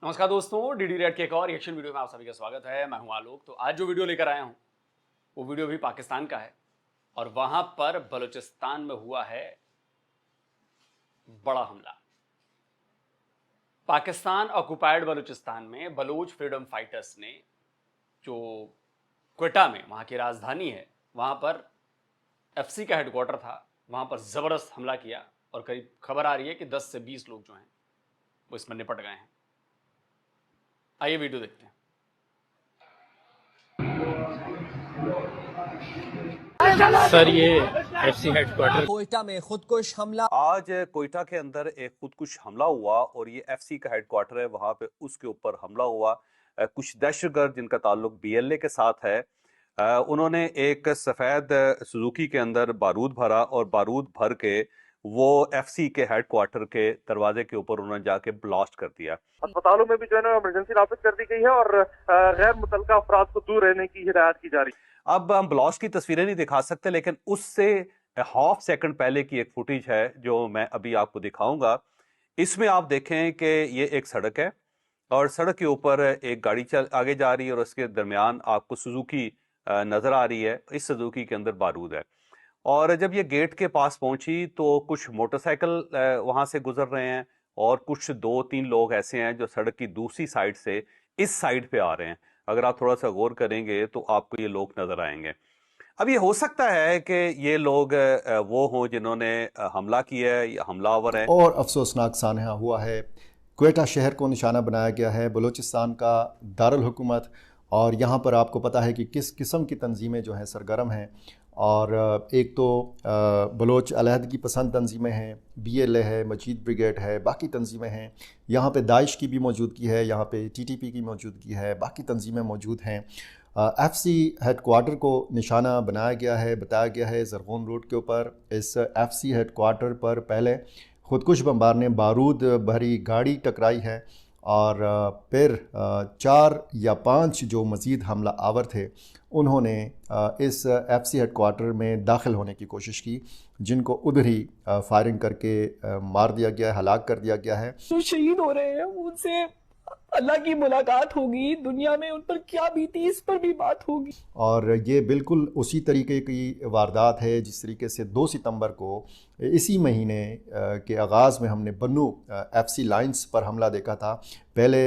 नमस्कार दोस्तों, DD red के एक और रिएक्शन वीडियो में आप सभी का स्वागत है। मैं हूं आलोक। तो आज जो वीडियो लेकर आया हूं वो वीडियो भी पाकिस्तान का है और वहां पर बलूचिस्तान में हुआ है बड़ा हमला। पाकिस्तान ऑक्युपाइड बलूचिस्तान में बलूच फ्रीडम फाइटर्स ने जो क्वेटा में वहां की राजधानी है वहां पर एफसी का हेडक्वार्टर था, वहां पर जबरदस्त हमला किया और करीब खबर आ रही है कि 10 से 20 लोग जो हैं वो इसमें निपट गए हैं। आइए वीडियो देखते हैं। सर, ये एफसी हेडक्वार्टर कोयटा में खुदकुश हमला। आज कोयटा के अंदर एक खुदकुश हमला हुआ और ये एफसी का हेडक्वार्टर है, वहां पे उसके ऊपर हमला हुआ। कुछ दहशतगर्द जिनका ताल्लुक बीएलए के साथ है, उन्होंने एक सफेद सुजुकी के अंदर बारूद भरा और बारूद भर के वो एफसी के हेडक्वार्टर के दरवाजे के ऊपर उन्होंने जाके ब्लास्ट कर दिया। अस्पतालों में भी जो है ना इमरजेंसी नाफिज कर दी गई है और गैर मुतल्लिका अफराद को दूर रहने की हिदायत की जा रही है। अब हम ब्लास्ट की तस्वीरें नहीं दिखा सकते, लेकिन उससे हाफ सेकंड पहले की एक फुटेज है जो मैं अभी आपको दिखाऊंगा। इसमें आप देखें कि ये एक सड़क है और सड़क के ऊपर एक गाड़ी चल आगे जा रही है और उसके दरमियान आपको सुजुकी नजर आ रही है। इस सुजुकी के अंदर बारूद है और जब ये गेट के पास पहुंची तो कुछ मोटरसाइकिल वहां से गुजर रहे हैं और कुछ 2-3 लोग ऐसे हैं जो सड़क की दूसरी साइड से इस साइड पे आ रहे हैं। अगर आप थोड़ा सा गौर करेंगे तो आपको ये लोग नजर आएंगे। अब ये हो सकता है कि ये लोग वो हों जिन्होंने हमला किया है या हमलावर है। और अफसोसनाक सानहा हुआ है, क्वेटा शहर को निशाना बनाया गया है, बलूचिस्तान का दारुल हुकूमत। और यहाँ पर आपको पता है कि किस किस्म की तंजीमें जो हैं सरगर्म हैं। और एक तो बलोच अलहदगी पसंद तंजीमें हैं, बीएलए है, मजीद ब्रिगेड है, बाकी तंजीमें हैं। यहाँ पे दाइश की भी मौजूदगी है, यहाँ पे टीटीपी की मौजूदगी है, बाकी तंजीमें मौजूद हैं। एफसी हेडक्वार्टर को निशाना बनाया गया है, बताया गया है ज़रगोन रोड के ऊपर। इस एफसी हेडक्वार्टर पर पहले खुदकुश बमबार ने बारूद भरी गाड़ी टकराई है और फिर 4 या 5 जो मज़ीद हमला आवर थे उन्होंने इस एफसी हेडक्वार्टर में दाखिल होने की कोशिश की, जिनको उधर ही फायरिंग करके मार दिया गया है, हलाक कर दिया गया है। जो शहीद हो रहे हैं उनसे अल्लाह की मुलाकात होगी, दुनिया में उन पर क्या बीती इस पर भी बात होगी। और ये बिल्कुल उसी तरीके की वारदात है जिस तरीके से 2 सितंबर को इसी महीने के आगाज़ में हमने बन्नू एफसी लाइंस पर हमला देखा था। पहले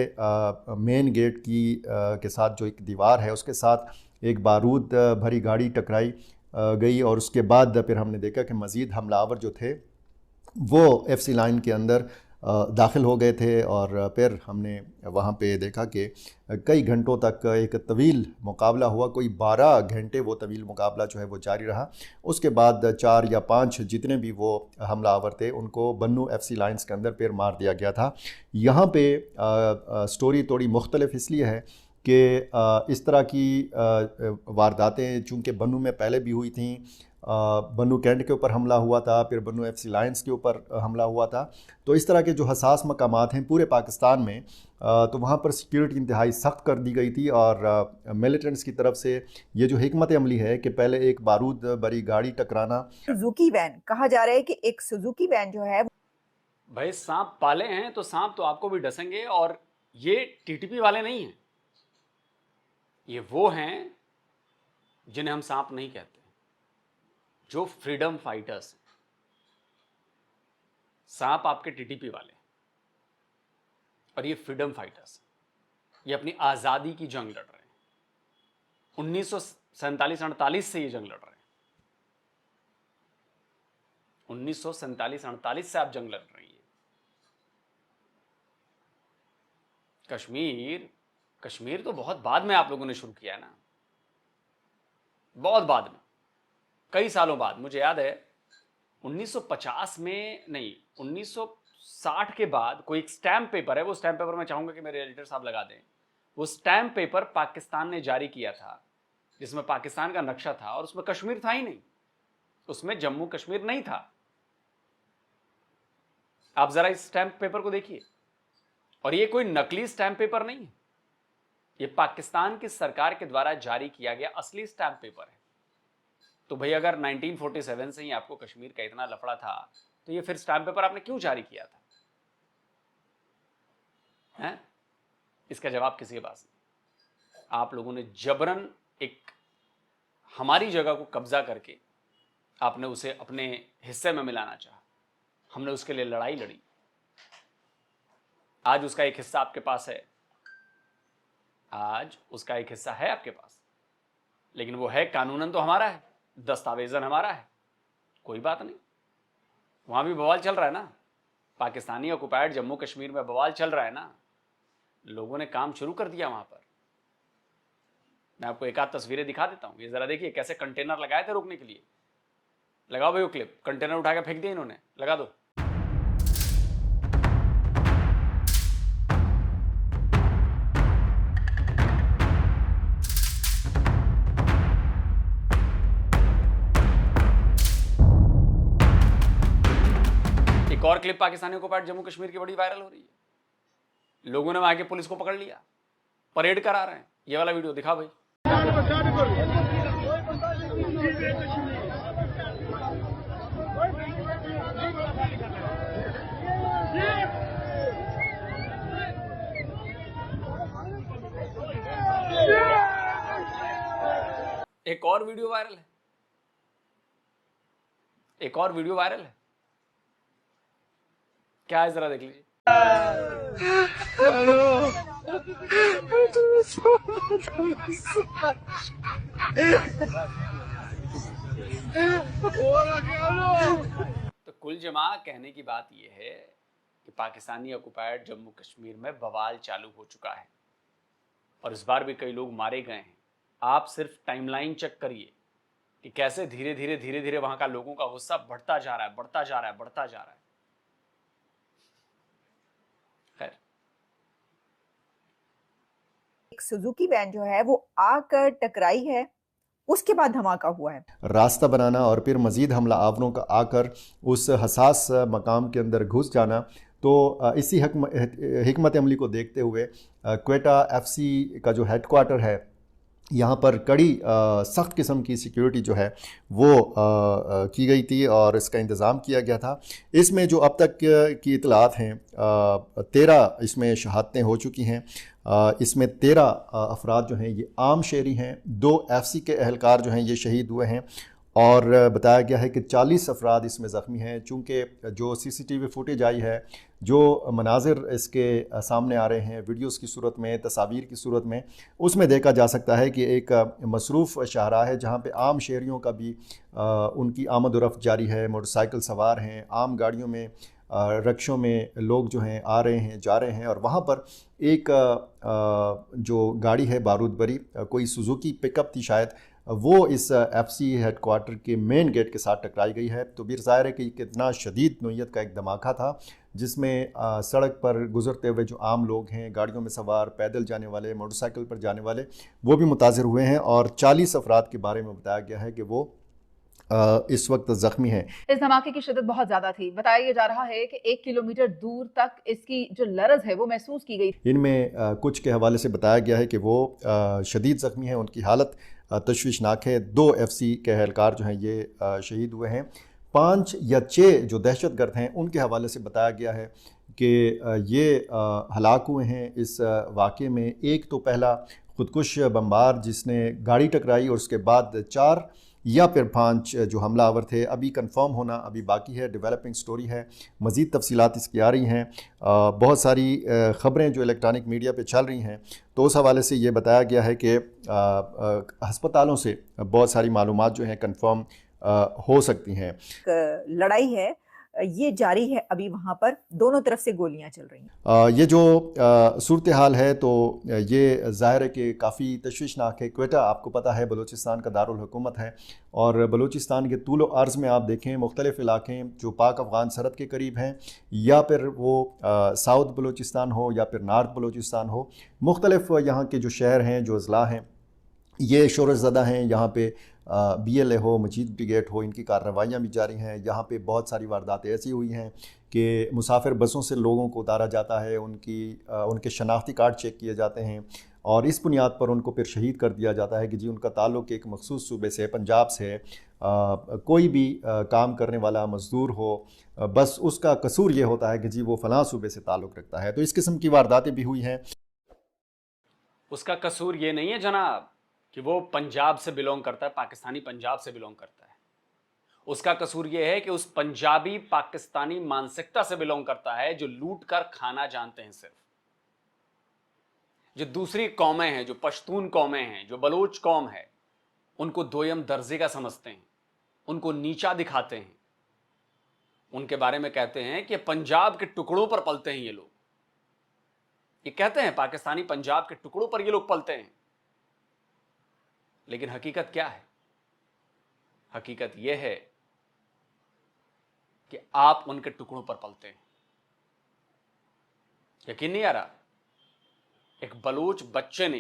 मेन गेट की के साथ जो एक दीवार है उसके साथ एक बारूद भरी गाड़ी टकराई गई और उसके बाद फिर हमने देखा कि मज़ीद हमलावर जो थे वो एफसी लाइन के अंदर दाखिल हो गए थे। और फिर हमने वहाँ पे देखा कि कई घंटों तक एक तवील मुकाबला हुआ, कोई 12 घंटे वो तवील मुकाबला जो है वो जारी रहा। उसके बाद 4 या 5 जितने भी वो हमलावर थे उनको बन्नू एफसी लाइंस के अंदर फिर मार दिया गया था। यहाँ पे स्टोरी थोड़ी मुख्तलिफ इसलिए है कि इस तरह की वारदातें चूँकि बन्नू में पहले भी हुई थी। बन्नू कैंट के ऊपर हमला हुआ था, फिर बन्नू एफसी लायंस के ऊपर हमला हुआ था। तो इस तरह के जो हसास मकामात हैं पूरे पाकिस्तान में, तो वहाँ पर सिक्योरिटी इंतहाई सख्त कर दी गई थी। और मिलिटेंट्स की तरफ से ये जो हिकमत अमली है कि पहले एक बारूद भरी गाड़ी टकराना। सुजुकी वैन कहा जा रहा है कि एक सुजुकी वैन जो है भाई सांप पाले हैं तो सांप तो आपको भी डसेंगे। और ये टीटीपी वाले नहीं हैं, ये वो हैं जिन्हें हम सांप नहीं कहते, जो फ्रीडम फाइटर्स हैं। सांप आपके टीटीपी वाले और ये फ्रीडम फाइटर्स, ये अपनी आज़ादी की जंग लड़ रहे हैं। 1947-48 से ये जंग लड़ रहे हैं। 1947-48 से आप जंग लड़ रही है। कश्मीर तो बहुत बाद में आप लोगों ने शुरू किया है ना, बहुत बाद में, कई सालों बाद। मुझे याद है 1950 में नहीं, 1960 के बाद कोई एक स्टैम्प पेपर है, वो स्टैम्प पेपर मैं चाहूंगा कि मेरे एडिटर साहब लगा दें। वो स्टैम्प पेपर पाकिस्तान ने जारी किया था जिसमें पाकिस्तान का नक्शा था और उसमें कश्मीर था ही नहीं, उसमें जम्मू कश्मीर नहीं था। आप जरा इस स्टैम्प पेपर को देखिए। और ये कोई नकली स्टैम्प पेपर नहीं है, ये पाकिस्तान की सरकार के द्वारा जारी किया गया असली स्टैम्प पेपर है। तो भाई अगर 1947 से ही आपको कश्मीर का इतना लफड़ा था तो ये फिर स्टैम्प पेपर आपने क्यों जारी किया था? हैं? इसका जवाब किसी के पास नहीं। आप लोगों ने जबरन एक हमारी जगह को कब्जा करके आपने उसे अपने हिस्से में मिलाना चाहा। हमने उसके लिए लड़ाई लड़ी। आज उसका एक हिस्सा आपके पास है, आज उसका एक हिस्सा है आपके पास, लेकिन वो है कानूनन तो हमारा है, दस्तावेजन हमारा है। कोई बात नहीं, वहां भी बवाल चल रहा है ना, पाकिस्तानी ऑक्युपाइड जम्मू कश्मीर में बवाल चल रहा है ना। लोगों ने काम शुरू कर दिया वहां पर। मैं आपको एक आध तस्वीरें दिखा देता हूं, ये जरा देखिए कैसे कंटेनर लगाए थे रोकने के लिए। लगाओ भाई वो क्लिप, कंटेनर उठा के फेंक दिया इन्होंने, लगा दो। एक और क्लिप पाकिस्तानियों को पार्ट जम्मू कश्मीर की बड़ी वायरल हो रही है। लोगों ने वहां के पुलिस को पकड़ लिया, परेड करा रहे हैं। ये वाला वीडियो दिखा भाई। एक और वीडियो वायरल है, एक और वीडियो वायरल है। क्या है जरा देख लीजिए। तो कुल जमा कहने की बात यह है कि पाकिस्तानी ऑक्युपाइड जम्मू कश्मीर में बवाल चालू हो चुका है और इस बार भी कई लोग मारे गए हैं। आप सिर्फ टाइमलाइन चेक करिए कि कैसे धीरे धीरे वहां का लोगों का गुस्सा बढ़ता जा रहा है, बढ़ता जा रहा है, बढ़ता जा रहा है। खैर, एक सुजुकी वैन जो है वो आकर टकराई है, उसके बाद धमाका हुआ है। रास्ता बनाना और फिर मज़ीद हमला आवरों का आकर उस हसास मकाम के अंदर घुस जाना। तो इसी हिकमत अमली को देखते हुए क्वेटा एफसी का जो हेडक्वार्टर है, यहाँ पर कड़ी सख्त किस्म की सिक्योरिटी जो है वो की गई थी और इसका इंतज़ाम किया गया था। इसमें जो अब तक की इतलात हैं, 13 इसमें शहादतें हो चुकी हैं। इसमें 13 अफराद जो हैं ये आम शहरी हैं, 2 एफसी के एहलकार जो हैं ये शहीद हुए हैं और बताया गया है कि 40 अफराद इसमें ज़ख्मी हैं। चूँकि जो सीसीटीवी फुटेज आई है, जो मनाजिर इसके सामने आ रहे हैं वीडियोस की सूरत में, तस्वीर की सूरत में, उसमें देखा जा सकता है कि एक मसरूफ़ शाहराह है जहाँ पे आम शहरियों का भी उनकी आमद व रफ्त जारी है। मोटरसाइकिल सवार हैं, आम गाड़ियों में, रक्शों में लोग जो हैं आ रहे हैं, जा रहे हैं और वहाँ पर एक जो गाड़ी है बारूद भरी, कोई सुजुकी पिकअप थी शायद, वो इस एफसी हेडक्वार्टर के मेन गेट के साथ टकराई गई है। तो फिर ज़ाहिर है कि कितना शदीद नोयत का एक धमाका था जिसमें सड़क पर गुजरते हुए जो आम लोग हैं, गाड़ियों में सवार, पैदल जाने वाले, मोटरसाइकिल पर जाने वाले, वो भी मुताज़िर हुए हैं और 40 अफराद के बारे में बताया गया है कि वो इस वक्त ज़ख्मी हैं। इस धमाके की शिद्दत बहुत ज्यादा थी। बताया जा रहा है कि 1 किलोमीटर दूर तक इसकी जो लरज़ है वो महसूस की गई। इनमें कुछ के हवाले से बताया गया है कि वो शदीद ज़ख्मी हैं, उनकी हालत तशवीशनाक है। 2 एफसी के एहलकार जो हैं ये शहीद हुए हैं। 5 या 6 जो दहशतगर्द हैं उनके हवाले से बताया गया है कि ये हलाक हुए हैं इस वाक़े में। एक तो पहला खुदकुश बमबार जिसने गाड़ी टकराई और उसके बाद 4 या फिर 5 जो हमलावर थे। अभी कंफर्म होना अभी बाकी है, डेवलपिंग स्टोरी है, मज़ीद तफसीलात इसकी आ रही हैं। बहुत सारी ख़बरें जो इलेक्ट्रॉनिक मीडिया पे चल रही हैं, तो उस हवाले से ये बताया गया है कि अस्पतालों से बहुत सारी मालूमात जो हैं कंफर्म हो सकती हैं। लड़ाई है ये जारी है, अभी वहाँ पर दोनों तरफ से गोलियां चल रही हैं। ये जो सूरत हाल है तो ये ज़ाहिर है कि काफ़ी तशवीशनाक है। क्वेटा आपको पता है बलूचिस्तान का दारुल हुकूमत है और बलूचिस्तान के तूल व अर्ज़ में आप देखें मुख्तलिफ़ इलाक़े जो पाक अफ़गान सरहद के करीब हैं, या फिर वो साउथ बलूचिस्तान हो या फिर नॉर्थ बलूचिस्तान हो, मुख्तलिफ़ यहाँ के जो शहर हैं, जो अज़ला हैं, ये शोरज़दा हैं। यहाँ पे BLA हो, मजीद ब्रिगेड हो, इनकी कार्रवाइयाँ भी जारी हैं। यहाँ पे बहुत सारी वारदातें ऐसी हुई हैं कि मुसाफिर बसों से लोगों को उतारा जाता है, उनके शनाख्ती कार्ड चेक किए जाते हैं और इस बुनियाद पर उनको फिर शहीद कर दिया जाता है कि जी उनका ताल्लुक़ एक मखसूस सूबे से, पंजाब से है। कोई भी काम करने वाला मज़दूर हो, बस उसका कसूर ये होता है कि जी वो फ़लाँ सूबे से ताल्लुक़ रखता है। तो इस किस्म की वारदातें भी हुई हैं। उसका कसूर ये नहीं है जनाब कि वो पंजाब से बिलोंग करता है, पाकिस्तानी पंजाब से बिलोंग करता है। उसका कसूर ये है कि उस पंजाबी पाकिस्तानी मानसिकता से बिलोंग करता है जो लूट कर खाना जानते हैं। सिर्फ जो दूसरी कौमें हैं, जो पश्तून कौमें हैं, जो बलोच कौम है, उनको दोयम दर्जे का समझते हैं, उनको नीचा दिखाते हैं, उनके बारे में कहते हैं कि पंजाब के टुकड़ों पर पलते हैं ये लोग। ये कहते हैं पाकिस्तानी पंजाब के टुकड़ों पर ये लोग पलते हैं, लेकिन हकीकत क्या है? हकीकत यह है कि आप उनके टुकड़ों पर पलते हैं। यकीन नहीं आ रहा? एक बलूच बच्चे ने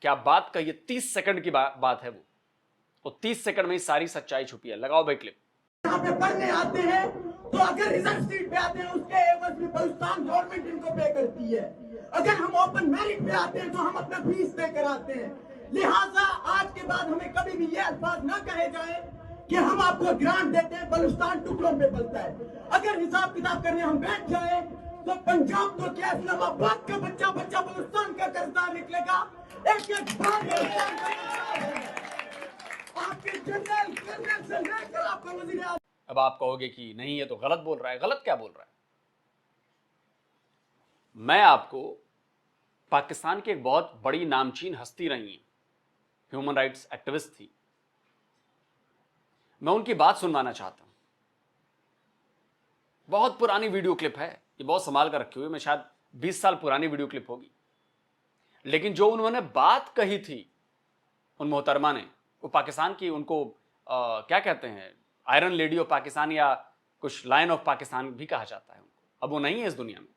क्या बात कही है, 30 सेकंड की बात है वो 30 सेकंड में ही सारी सच्चाई छुपी है। लगाओ भाई क्लिप। यहाँ पे पढ़ने आते हैं तो अगर रिजल्ट सीट पे आते हैं उसके एवज में बलूचिस्तान गवर्नमेंट इनको पे करती है। अगर हम ओपन मेरिट पे आते हैं तो हम अपना फीस पे कराते हैं। लिहाजा आज के बाद हमें कभी भी ये अल्फाज ना कहे जाए कि हम आपको ग्रांट देते हैं, बलूचिस्तान टुकड़ों पे पलता है। अगर हिसाब किताब करने हम बैठ जाए तो पंजाब तो क्या इस्लामाबाद का बच्चा बलूचिस्तान का कर्जदार निकलेगा। एक बार आपके जनरल कर्नल से लेकर आपका वजीर। अब आप कहोगे कि नहीं ये तो गलत बोल रहा है। गलत क्या बोल रहा है? मैं आपको पाकिस्तान की एक बहुत बड़ी नामचीन हस्ती रही, ह्यूमन राइट्स एक्टिविस्ट थी, मैं उनकी बात सुनवाना चाहता हूं। बहुत पुरानी वीडियो क्लिप है, ये बहुत संभाल कर रखी हुई है, मैं शायद 20 साल पुरानी वीडियो क्लिप होगी, लेकिन जो उन्होंने बात कही थी उन मोहतरमा ने, वो पाकिस्तान की, उनको क्या कहते हैं, आयरन लेडी ऑफ पाकिस्तान या कुछ लायन ऑफ पाकिस्तान भी कहा जाता है उनको। अब वो नहीं है इस दुनिया में,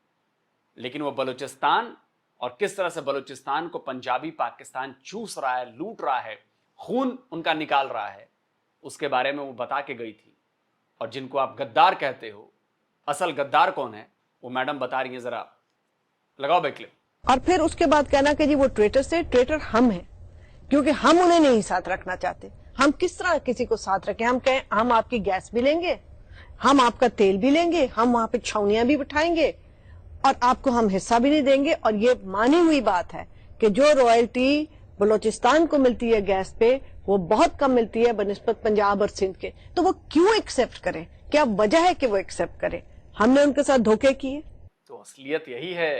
लेकिन वो बलूचिस्तान और किस तरह से बलूचिस्तान को पंजाबी पाकिस्तान चूस रहा है, लूट रहा है, खून उनका निकाल रहा है, उसके बारे में वो बता के गई थी। और जिनको आप गद्दार कहते हो, असल गद्दार कौन है वो मैडम बता रही है। जरा लगाओ भाई क्लिप। और फिर उसके बाद कहना कि जी वो ट्रेटर से, ट्रेटर हम हैं क्योंकि हम उन्हें नहीं साथ रखना चाहते। हम किस तरह किसी को साथ रखें? हम कहें हम आपकी गैस भी लेंगे, हम आपका तेल भी लेंगे, हम वहां पे छावनियां भी बिठाएंगे और आपको हम हिस्सा भी नहीं देंगे। और ये मानी हुई बात है कि जो रॉयल्टी बलूचिस्तान को मिलती है गैस पे, वो बहुत कम मिलती है बनिस्बत पंजाब और सिंध के। तो वो क्यों एक्सेप्ट करें? क्या वजह है कि वो एक्सेप्ट करें? हमने उनके साथ धोखे किए। तो असलियत यही है,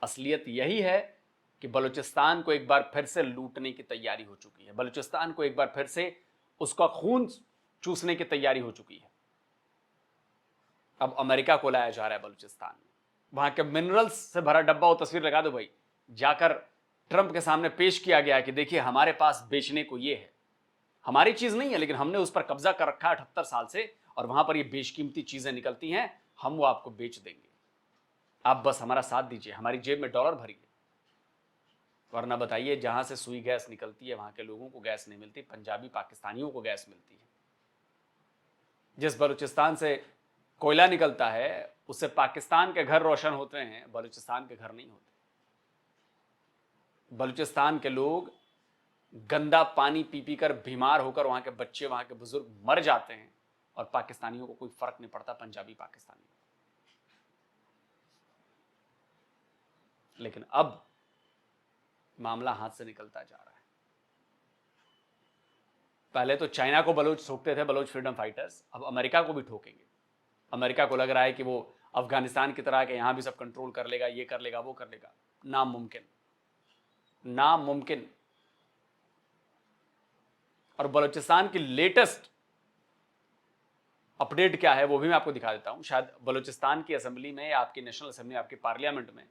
असलियत यही है कि बलूचिस्तान को एक बार फिर से लूटने की तैयारी हो चुकी है। बलूचिस्तान को एक बार फिर से उसका खून चूसने की तैयारी हो चुकी है। अब अमेरिका को लाया जा रहा है बलूचिस्तान में, वहां के मिनरल्स से भरा डब्बा, वो तस्वीर लगा दो भाई, जाकर ट्रंप के सामने पेश किया गया कि देखिए हमारे पास बेचने को ये है, हमारी चीज नहीं है लेकिन हमने उस पर कब्जा कर रखा है 78 साल से, और वहां पर ये बेशकीमती चीजें निकलती हैं, हम वो आपको बेच देंगे, आप बस हमारा साथ दीजिए, हमारी जेब में डॉलर भरिए। वरना बताइए, जहां से सुई गैस निकलती है वहां के लोगों को गैस नहीं मिलती, पंजाबी पाकिस्तानियों को गैस मिलती है। जिस बलूचिस्तान से कोयला निकलता है उससे पाकिस्तान के घर रोशन होते हैं, बलूचिस्तान के घर नहीं होते। बलूचिस्तान के लोग गंदा पानी पी पी कर बीमार होकर वहां के बच्चे, वहां के बुजुर्ग मर जाते हैं, और पाकिस्तानियों को कोई फर्क नहीं पड़ता, पंजाबी पाकिस्तानी। लेकिन अब मामला हाथ से निकलता जा रहा है। पहले तो चाइना को बलूच ठोकते थे, बलूच फ्रीडम फाइटर्स, अब अमेरिका को भी ठोकेंगे। अमेरिका को लग रहा है कि वो अफगानिस्तान की तरह के यहां भी सब कंट्रोल कर लेगा, ये कर लेगा, वो कर लेगा। नामुमकिन, नामुमकिन। और बलूचिस्तान की लेटेस्ट अपडेट क्या है वो भी मैं आपको दिखा देता हूं। शायद बलूचिस्तान की असेंबली में, आपकी नेशनल असेंबली, आपकी पार्लियामेंट में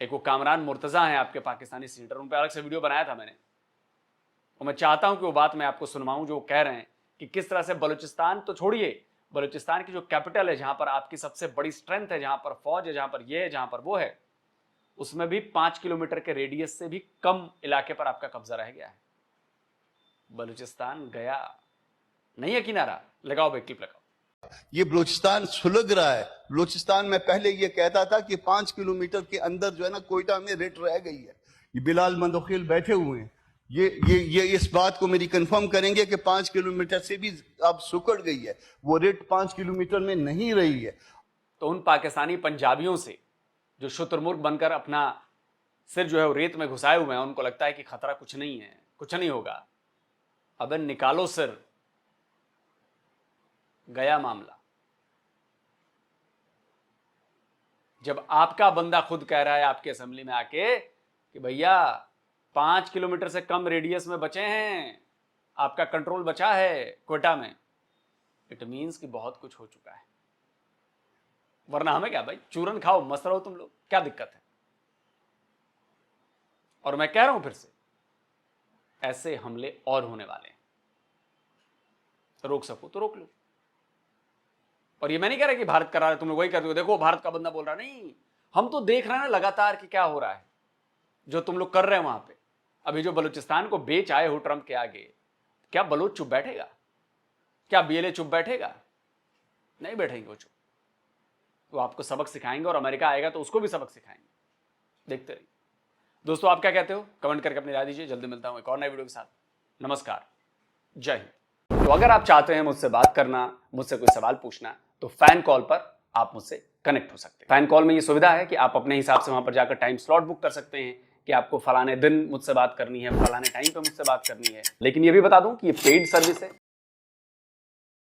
एक वो कामरान मुर्तजा हैं, आपके पाकिस्तानी सीनेटर, उन पर अलग से वीडियो बनाया था मैंने, और मैं चाहता हूं कि वो बात मैं आपको सुनवाऊं जो कह रहे हैं कि किस तरह से बलूचिस्तान तो छोड़िए, बलूचिस्तान की जो कैपिटल है, जहां पर आपकी सबसे बड़ी स्ट्रेंथ है, जहां पर फौज है, जहां पर ये है, जहां पर वो है, उसमें भी 5 किलोमीटर के रेडियस से भी कम इलाके पर आपका कब्जा रह गया है। बलूचिस्तान गया, नहीं यकीन आ रहा? लगाओ भाई क्लिप, लगाओ। ये बलूचिस्तान सुलग रहा है। बलूचिस्तान में पहले ये कहता था कि 5 किलोमीटर के अंदर जो है ना कोयटा में रेट रह गई है। ये बिलाल मंदोखिल बैठे हुए हैं, ये इस बात को मेरी कंफर्म करेंगे कि 5 किलोमीटर से भी अब सुकड़ गई है, वो रेट 5 किलोमीटर में नहीं रही है। तो उन पाकिस्तानी पंजाबियों से जो शुतुरमुर्ग बनकर अपना सिर जो है वो रेत में घुसाए हुए हैं, उनको लगता है कि खतरा कुछ नहीं है, कुछ नहीं होगा। अबे निकालो सिर, गया मामला। जब आपका बंदा खुद कह रहा है आपके असेंबली में आके कि भैया 5 किलोमीटर से कम रेडियस में बचे हैं, आपका कंट्रोल बचा है क्वेटा में, इट मीन्स कि बहुत कुछ हो चुका है। वरना हमें क्या भाई, चूरन खाओ मस्त रहो तुम लोग, क्या दिक्कत है। और मैं कह रहा हूं फिर से, ऐसे हमले और होने वाले हैं, रोक सको तो रोक लो। और ये मैं नहीं कह रहा कि भारत करा रहा है, तुम लोग वही कर दो, देखो भारत का बंदा बोल रहा, नहीं, हम तो देख रहे हैं ना लगातार कि क्या हो रहा है, जो तुम लोग कर रहे हैं वहां पे। अभी जो बलूचिस्तान को बेच आए हो ट्रंप के आगे, क्या बलोच चुप बैठेगा? क्या बीएलए चुप बैठेगा? नहीं बैठेंगे वो चुप। वो आपको सबक सिखाएंगे, और अमेरिका आएगा तो उसको भी सबक सिखाएंगे। देखते रहिए। दोस्तों, आप क्या कहते हो? कमेंट करके अपनी राय दीजिए। जल्दी मिलता हूं एक और नए वीडियो के साथ। नमस्कार, जय हिंद। तो अगर आप चाहते हैं मुझसे बात करना, मुझसे कोई सवाल पूछना, तो फैन कॉल पर आप मुझसे कनेक्ट हो सकते हैं। फैन कॉल में ये सुविधा है कि आप अपने हिसाब से वहां पर जाकर टाइम स्लॉट बुक कर सकते हैं कि आपको फलाने दिन मुझसे बात करनी है, फलाने टाइम पे मुझसे बात करनी है। लेकिन ये भी बता दूं कि ये पेड सर्विस है,